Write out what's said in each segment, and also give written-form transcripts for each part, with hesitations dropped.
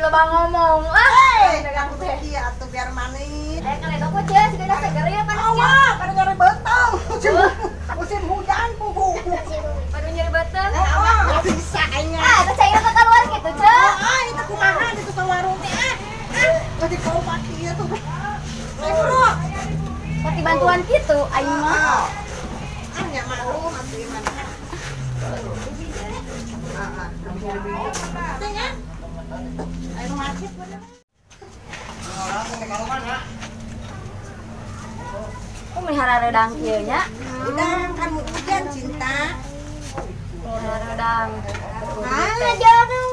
loba ngomong lah. Dagang teh iya atuh biar manis. Kali dok aja segala seger ya panasnya. Awak pada nyari beteng. Musim hujan pugu. Pada nyari beteng. Enggak bisa nya. Terus saya ke keluar gitu, Cek. Itu kumaha di tukang warung teh. Jadi kau mati ya tuh. Bro. Seperti bantuan gitu, aing mah. Nya malu atuh iman. Tanya. Ayo macet bener. Kok melihara redang kieu nya? Udah kan mau hujan cinta. Melihara redang. Ah, jodoh.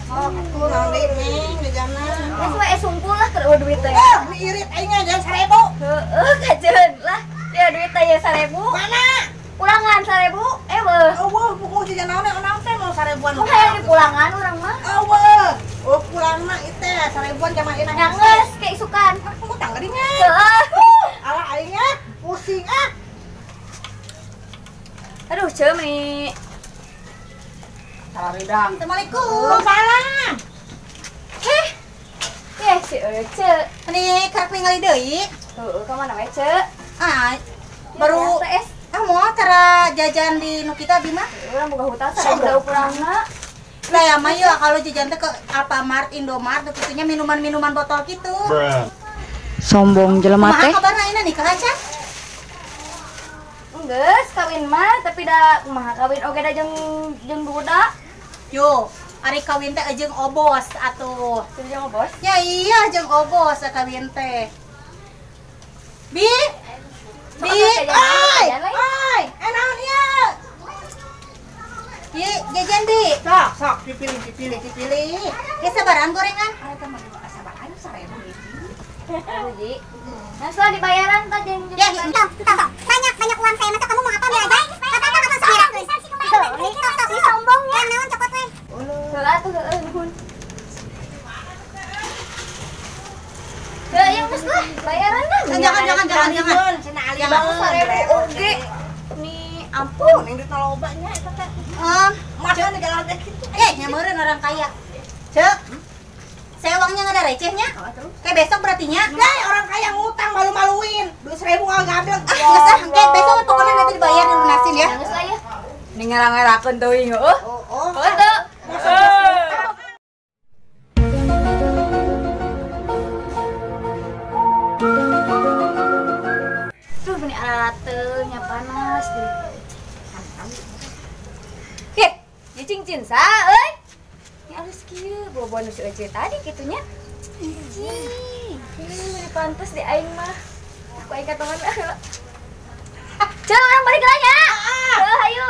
Oh, aku nanti neng ngejana. Geus we sumpul lah keur duit teh. Ini irit aingnya jangan 1000. Heeh, kajeun lah. Ya duit teh ya 1000. Mana? Pulangan 1000. Weuh. Oh, wah, pokok jajan naon teh mau 1000-an. Kok hayang di pulangan urang mah? Oh, wah. Oh, pulangna ieu teh 1000-an jamaah enak. Ya geus keisukan. Aku tangga dinya. Heeh. Alah aingnya pusing ah. Aduh, Cemi. Salah redang. Assalamualaikum. Salam. Si Ece. Ini karep ningali deui. Heeh, ka mana we, Cek? Ah, baru TS. mau cara jajan di nu kita abi mah. Urang boga hutang 1000 pulangna. Lah ya mah ya kalau jajan teh ke Alfamart, Indomart, tentunya minuman-minuman botol gitu. Sombong jelema Kumaha teh. kabarna ini nikah aja? Geus kawin mah tapi da kumaha kawin oge da jeung budak. Yo, ari kawin teh jeung obos atuh. Jeung jeung bos. Ya iya jeung obos kawin teh. Bi. Bi, oi. Oi, enaon ieu? Ye, jajan Bi. Sok, dipilih. Ge sabaran gorengan? Eta mah sabar anu 1000 Ji. Nah, setelah dibayaran tah jeung Ya, entah. Banyak uang saya masa kamu mau apa beli aja? Kata apa sepira? Ini sombong ya. Naon cokot we. Heula tuh heeh nuhun. Yang geus lah, bayaran dah. Jangan. Cenah ali Yang 1000 oge. Nih, ampun, yang duit lobanya eta teh. Masa negara teh kitu. Nya meureun orang kaya. Cek. Saya uangnya nggak ada recehnya. Kayak besok berartinya. Nah, orang kaya ngutang malu-maluin. Duit 1000 nggak ngambil. Nggak sah. Kayak besok pokoknya nanti dibayar dan lunasin ya. geus lah ya. Ning ngarang-ngarakeun teuing heuh. Oh. Heuh. Tuh ini alatnya panas deh. Heh, ya cincin sa, euy. Ini alus kieu, boboan nu si Ece tadi kitunya. Ini pantes di aing mah. Aku aing katongan. Cel, orang balik lah ya. Hayu.